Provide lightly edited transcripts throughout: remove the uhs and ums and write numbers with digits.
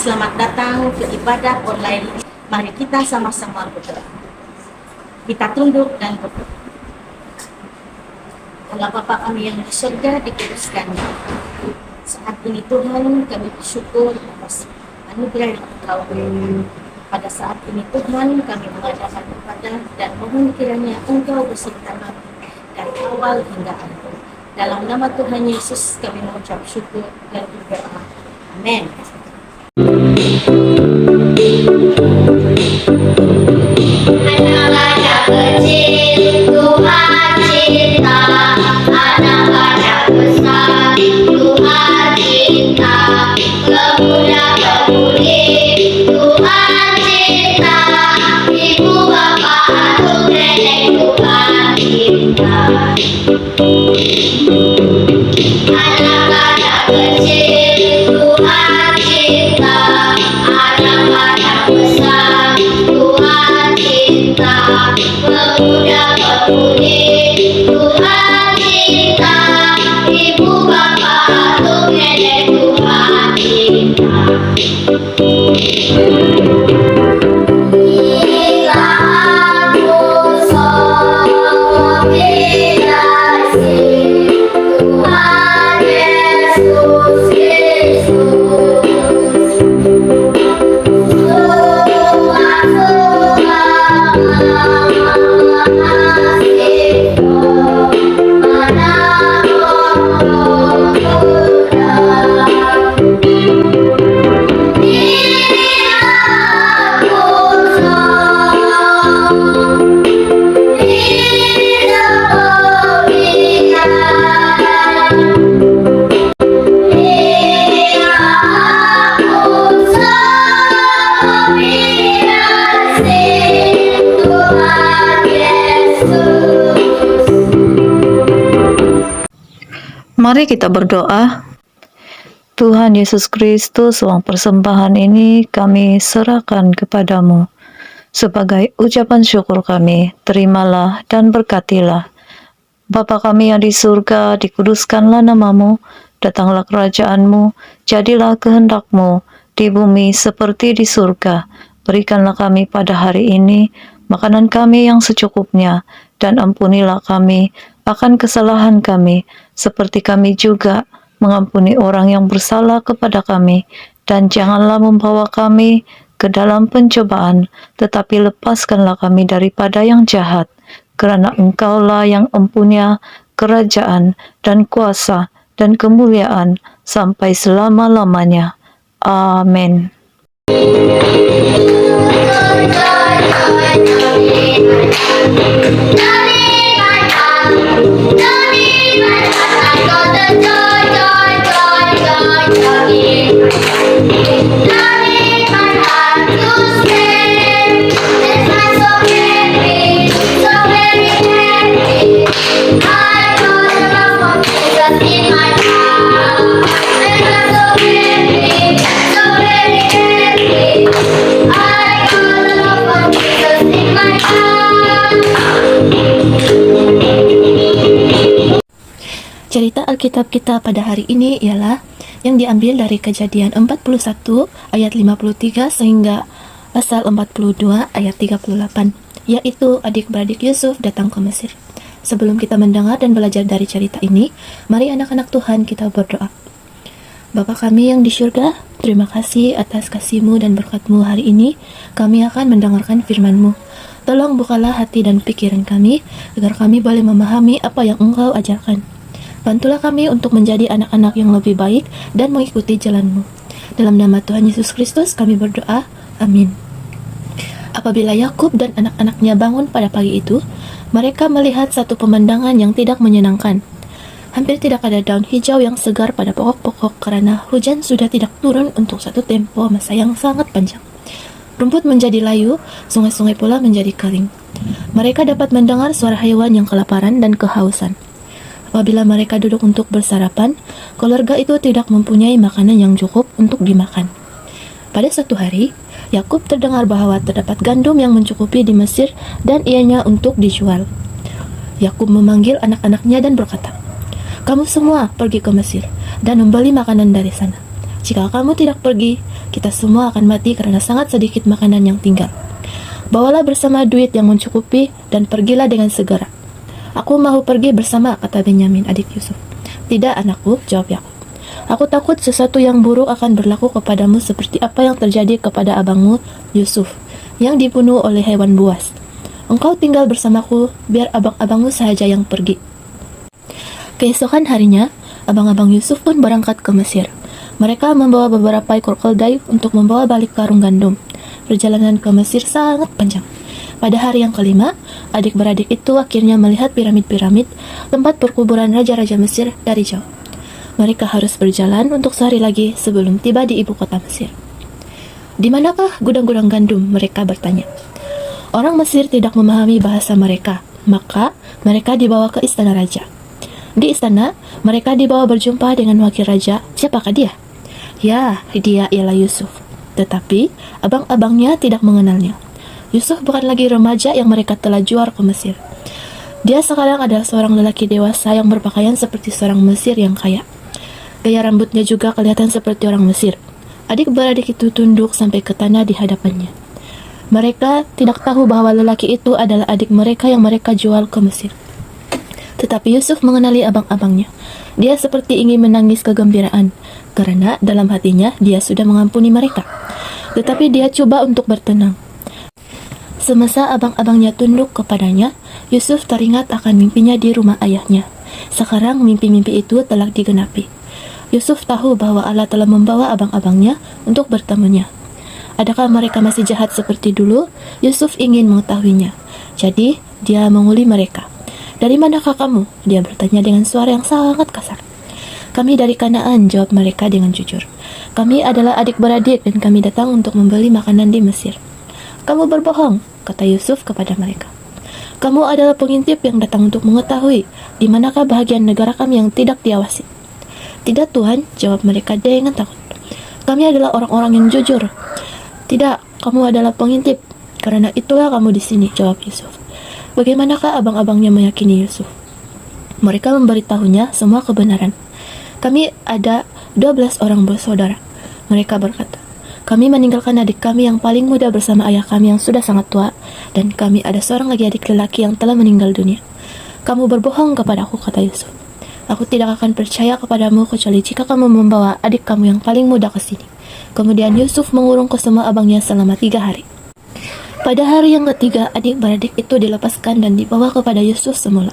selamat datang ke ibadah online. Mari kita sama-sama berdoa. Kita tunduk dan berdoa. Allah Bapa kami yang di surga, dikuduskan. Saat ini Tuhan, kami bersyukur atas anugerah yang Engkau beri. Pada saat ini Tuhan, kami mengadakan ibadah dan mohon kiranya Engkau beserta kami dari awal hingga akhir. Dalam nama Tuhan Yesus kami mengucap syukur dan berdoa. Amin. Anak-anak kecil Tuhan cinta, anak-anak besar Tuhan cinta, pemuda-pemudi Tuhan cinta, ibu bapak atuk nenek Tuhan cinta. Anak-anak kecil Tuhan cinta, anak-anak besar Tuhan cinta, pemuda-pemudi Tuhan cinta, ibu bapak atuk nenek Tuhan cinta. Jika aku kombinasi Tuhan Yesus Kristus, Mari kita berdoa. Tuhan Yesus Kristus, uang persembahan ini kami serahkan kepadamu. Sebagai ucapan syukur kami, terimalah dan berkatilah. Bapa kami yang di surga, dikuduskanlah namamu, datanglah kerajaanmu, jadilah kehendakmu, di bumi seperti di surga. Berikanlah kami pada hari ini makanan kami yang secukupnya, dan ampunilah kami akan kesalahan kami, seperti kami juga mengampuni orang yang bersalah kepada kami. Dan janganlah membawa kami ke dalam pencobaan, tetapi lepaskanlah kami daripada yang jahat. Karena Engkaulah yang empunya kerajaan dan kuasa dan kemuliaan sampai selama-lamanya. Amin. Cerita Alkitab kita pada hari ini ialah yang diambil dari Kejadian 41 ayat 53 sehingga pasal 42 ayat 38, yaitu adik-beradik Yusuf datang ke Mesir. Sebelum kita mendengar dan belajar dari cerita ini, mari anak-anak Tuhan kita berdoa. Bapa kami yang di surga, terima kasih atas kasih-Mu dan berkat-Mu hari ini. Kami akan mendengarkan firman-Mu. Tolong bukalah hati dan pikiran kami, agar kami boleh memahami apa yang Engkau ajarkan. Bantulah kami untuk menjadi anak-anak yang lebih baik dan mengikuti jalan-Mu. Dalam nama Tuhan Yesus Kristus kami berdoa. Amin. Apabila Yakub dan anak-anaknya bangun pada pagi itu, mereka melihat satu pemandangan yang tidak menyenangkan. Hampir tidak ada daun hijau yang segar pada pokok-pokok karena hujan sudah tidak turun untuk satu tempo masa yang sangat panjang. Rumput menjadi layu, sungai-sungai pula menjadi kering. Mereka dapat mendengar suara hewan yang kelaparan dan kehausan. Apabila mereka duduk untuk bersarapan, keluarga itu tidak mempunyai makanan yang cukup untuk dimakan. Pada suatu hari, Yakub terdengar bahwa terdapat gandum yang mencukupi di Mesir dan ianya untuk dijual. Yakub memanggil anak-anaknya dan berkata, "Kamu semua pergi ke Mesir dan membeli makanan dari sana. jika kamu tidak pergi, kita semua akan mati karena sangat sedikit makanan yang tinggal. Bawalah bersama duit yang mencukupi dan pergilah dengan segera. Aku mau pergi bersama, kata Benyamin, adik Yusuf. Tidak, anakku, jawab Yakub. Aku takut sesuatu yang buruk akan berlaku kepadamu seperti apa yang terjadi kepada abangmu Yusuf, yang dibunuh oleh hewan buas. Engkau tinggal bersamaku, biar abang-abangmu saja yang pergi. Keesokan harinya, abang-abang Yusuf pun berangkat ke Mesir. Mereka membawa beberapa ekor keldai untuk membawa balik karung gandum. Perjalanan ke Mesir sangat panjang. Pada hari yang kelima, adik-beradik itu akhirnya melihat piramid-piramid, tempat perkuburan raja-raja Mesir dari jauh. Mereka harus berjalan untuk sehari lagi sebelum tiba di ibu kota Mesir. Di manakah gudang-gudang gandum? Mereka bertanya. Orang Mesir tidak memahami bahasa mereka, maka mereka dibawa ke istana raja. Di istana, mereka dibawa berjumpa dengan wakil raja. Siapakah dia? Ya, dia ialah Yusuf. Tetapi, abang-abangnya tidak mengenalnya. Yusuf bukan lagi remaja yang mereka telah jual ke Mesir. Dia sekarang adalah seorang lelaki dewasa yang berpakaian seperti seorang Mesir yang kaya. Gaya rambutnya juga kelihatan seperti orang Mesir. Adik-beradik itu tunduk sampai ke tanah di hadapannya. Mereka tidak tahu bahwa lelaki itu adalah adik mereka yang mereka jual ke Mesir. Tetapi Yusuf mengenali abang-abangnya. Dia seperti ingin menangis kegembiraan, karena dalam hatinya dia sudah mengampuni mereka. Tetapi dia coba untuk bertenang. Semasa abang-abangnya tunduk kepadanya, Yusuf teringat akan mimpinya di rumah ayahnya. Sekarang mimpi-mimpi itu telah digenapi. Yusuf tahu bahwa Allah telah membawa abang-abangnya untuk bertemunya. Adakah mereka masih jahat seperti dulu? Yusuf ingin mengetahuinya. Jadi, dia menguli mereka. Dari manakah kamu? Dia bertanya dengan suara yang sangat kasar. Kami dari Kanaan, jawab mereka dengan jujur. Kami adalah adik-beradik dan kami datang untuk membeli makanan di Mesir. Kamu berbohong, kata Yusuf kepada mereka. Kamu adalah pengintip yang datang untuk mengetahui di manakah bahagian negara kami yang tidak diawasi. Tidak, Tuhan, jawab mereka dengan takut. Kami adalah orang-orang yang jujur. Tidak, kamu adalah pengintip. Karena itulah kamu di sini, jawab Yusuf. Bagaimanakah abang-abangnya meyakini Yusuf? Mereka memberitahunya semua kebenaran. Kami ada 12 orang bersaudara. Mereka berkata, kami meninggalkan adik kami yang paling muda bersama ayah kami yang sudah sangat tua, dan kami ada seorang lagi adik lelaki yang telah meninggal dunia. Kamu berbohong kepadaku, kata Yusuf. Aku tidak akan percaya kepadamu kecuali jika kamu membawa adik kamu yang paling muda ke sini. Kemudian Yusuf mengurung ke semua abangnya selama 3 hari. Pada hari yang ketiga, adik-beradik itu dilepaskan dan dibawa kepada Yusuf semula.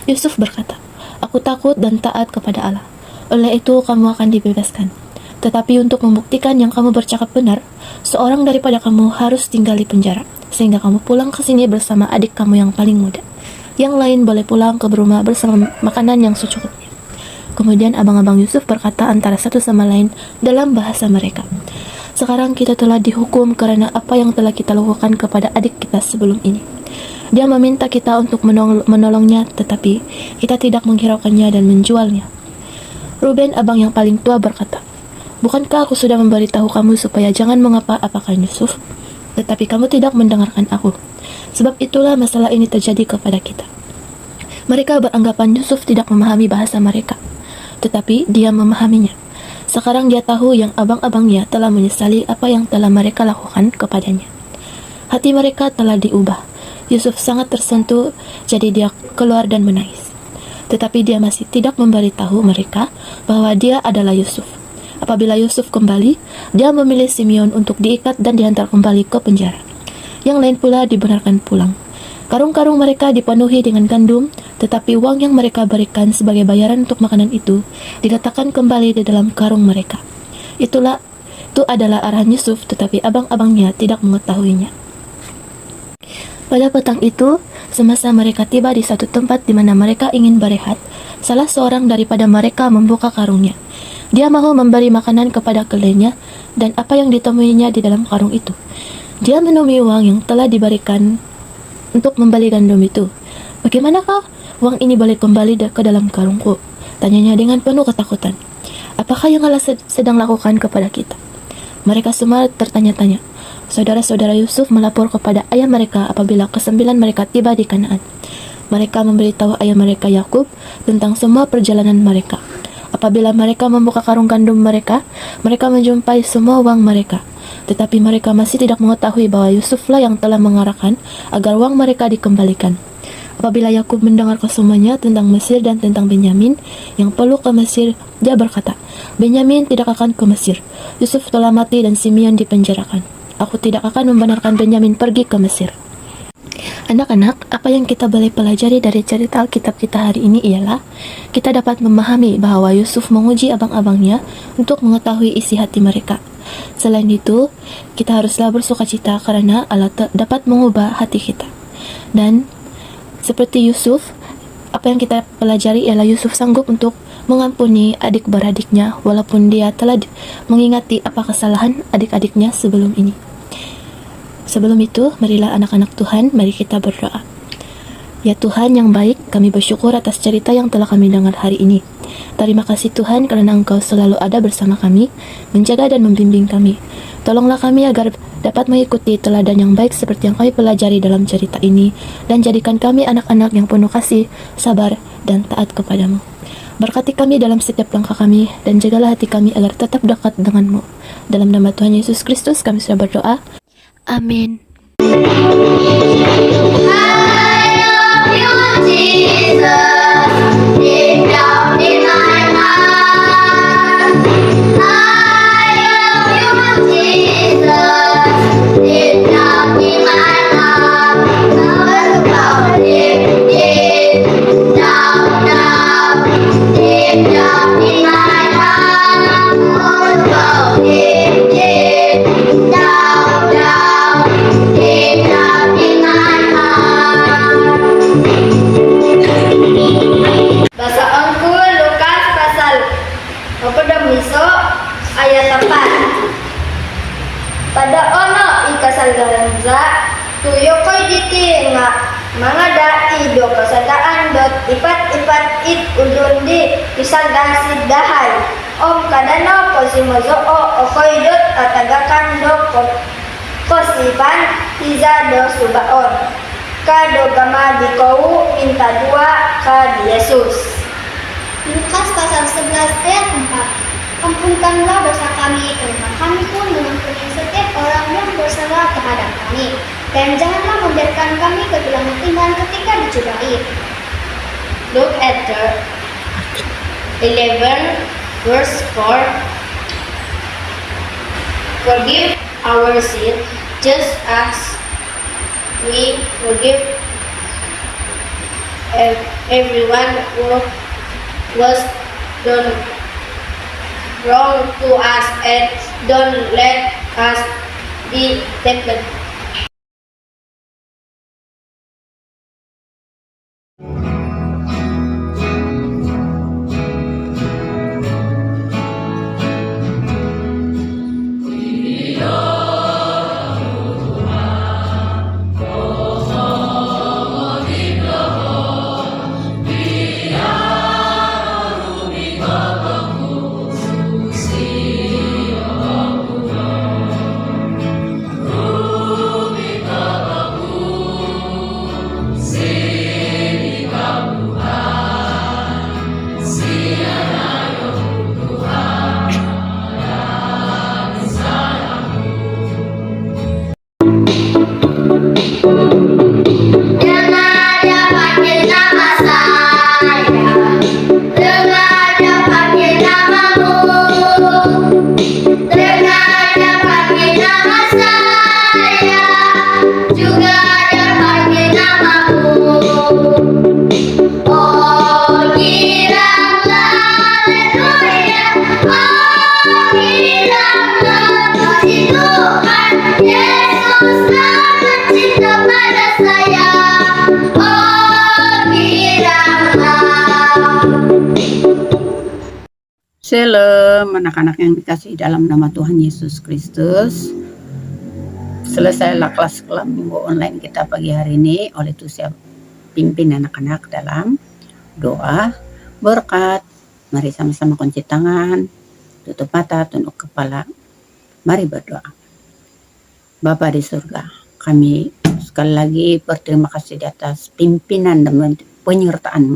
Yusuf berkata, aku takut dan taat kepada Allah. Oleh itu kamu akan dibebaskan. Tetapi untuk membuktikan yang kamu bercakap benar, seorang daripada kamu harus tinggal di penjara, sehingga kamu pulang ke sini bersama adik kamu yang paling muda. Yang lain boleh pulang ke rumah bersama makanan yang secukupnya. Kemudian abang-abang Yusuf berkata antara satu sama lain dalam bahasa mereka, sekarang kita telah dihukum karena apa yang telah kita lakukan kepada adik kita sebelum ini. Dia meminta kita untuk menolongnya, tetapi kita tidak menghiraukannya dan menjualnya. Ruben, abang yang paling tua, berkata, bukankah aku sudah memberitahu kamu supaya jangan mengapa-apakan Yusuf? Tetapi kamu tidak mendengarkan aku. Sebab itulah masalah ini terjadi kepada kita. Mereka beranggapan Yusuf tidak memahami bahasa mereka, tetapi dia memahaminya. Sekarang dia tahu yang abang-abangnya telah menyesali apa yang telah mereka lakukan kepadanya. Hati mereka telah diubah. Yusuf sangat tersentuh, jadi dia keluar dan menangis. Tetapi dia masih tidak memberitahu mereka bahwa dia adalah Yusuf. Apabila Yusuf kembali, dia memilih Simeon untuk diikat dan dihantar kembali ke penjara. Yang lain pula dibenarkan pulang. Karung-karung mereka dipenuhi dengan gandum, tetapi uang yang mereka berikan sebagai bayaran untuk makanan itu diletakkan kembali di dalam karung mereka. Itu adalah arahan Yusuf, tetapi abang-abangnya tidak mengetahuinya. Pada petang itu, semasa mereka tiba di satu tempat di mana mereka ingin berehat, salah seorang daripada mereka membuka karungnya. Dia mahu memberi makanan kepada keledainya, dan apa yang ditemuinya di dalam karung itu? Dia menemui uang yang telah diberikan untuk membeli gandum itu. Bagaimanakah uang ini boleh kembali ke dalam karungku? Tanyanya dengan penuh ketakutan. Apakah yang Allah sedang lakukan kepada kita? Mereka semua tertanya-tanya. Saudara-saudara Yusuf melapor kepada ayah mereka apabila kesembilan mereka tiba di Kanaan. Mereka memberitahu ayah mereka Yakub tentang semua perjalanan mereka. Apabila mereka membuka karung gandum mereka, mereka menjumpai semua uang mereka. Tetapi mereka masih tidak mengetahui bahwa Yusuflah yang telah mengarahkan agar uang mereka dikembalikan. Apabila Yakub mendengar kesemuanya tentang Mesir dan tentang Benyamin yang perlu ke Mesir, dia berkata, Benyamin tidak akan ke Mesir. Yusuf telah mati dan Simeon dipenjarakan. Aku tidak akan membenarkan Benyamin pergi ke Mesir. Anak-anak, apa yang kita boleh pelajari dari cerita Alkitab kita hari ini ialah kita dapat memahami bahwa Yusuf menguji abang-abangnya untuk mengetahui isi hati mereka. Selain itu, kita haruslah bersukacita karena Allah dapat mengubah hati kita. Dan seperti Yusuf, apa yang kita pelajari ialah Yusuf sanggup untuk mengampuni adik-beradiknya walaupun dia telah mengingati apa kesalahan adik-adiknya sebelum ini. Sebelum itu, marilah anak-anak Tuhan, mari kita berdoa. Ya Tuhan yang baik, kami bersyukur atas cerita yang telah kami dengar hari ini. Terima kasih Tuhan karena Engkau selalu ada bersama kami, menjaga dan membimbing kami. Tolonglah kami agar dapat mengikuti teladan yang baik seperti yang kami pelajari dalam cerita ini, dan jadikan kami anak-anak yang penuh kasih, sabar, dan taat kepadamu. Berkati kami dalam setiap langkah kami, dan jagalah hati kami agar tetap dekat denganmu. Dalam nama Tuhan Yesus Kristus kami sudah berdoa. Amin. I love you, Jesus, deep down in my heart. I love you, Jesus, deep down in my heart. Down, down, deep, down, down, deep down in my heart. Down, down, deep, down, down, deep down in my heart. Basaanku Lukas pasal 22 ayat 4. Pada ono ikasal ganza tuyo koy diti nga mga dai do kasadaan dot ipat-ipat it ulun di isal dasid dahay om kadano ko si mozoo o koy dot atagakan do kosipan hiza do subaon kado gama di kou minta dua ka di Yesus. Lukas pasal 11 ayat 4. Ampunkanlah dosa kami karena kami pun mengampuni setiap orang yang bersalah terhadap kami, dan janganlah membiarkan kami kehilangan ketika dicobai. Look at the 11 verse 4. Forgive our sin just as we forgive everyone who was done wrong to us, and don't let us be tempted. Shalom anak-anak yang dikasihi dalam nama Tuhan Yesus Kristus. Selesailah kelas minggu online kita pagi hari ini. Oleh itu saya pimpin anak-anak dalam doa berkat. Mari sama-sama kunci tangan, tutup mata, tunduk kepala. Mari berdoa. Bapa di surga, kami sekali lagi berterima kasih di atas pimpinan dan penyertaan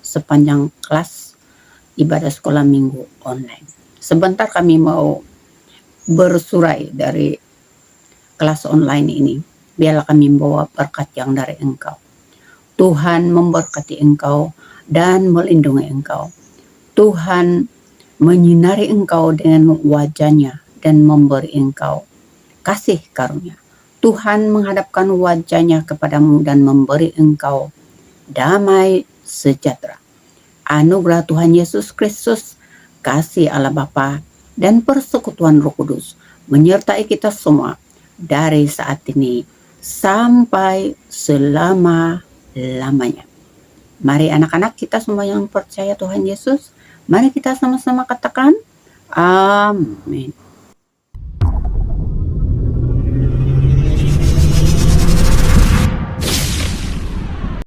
sepanjang kelas ibadah sekolah minggu online. Sebentar kami mau bersurai dari kelas online ini. Biarlah kami membawa berkat yang dari Engkau. Tuhan memberkati Engkau dan melindungi Engkau. Tuhan menyinari Engkau dengan wajah-Nya dan memberi Engkau kasih karunia. Tuhan menghadapkan wajah-Nya kepadamu dan memberi Engkau damai sejahtera. Anugerah Tuhan Yesus Kristus, kasih Allah Bapa, dan persekutuan Roh Kudus menyertai kita semua dari saat ini sampai selama-lamanya. Mari anak-anak kita semua yang percaya Tuhan Yesus, mari kita sama-sama katakan amin.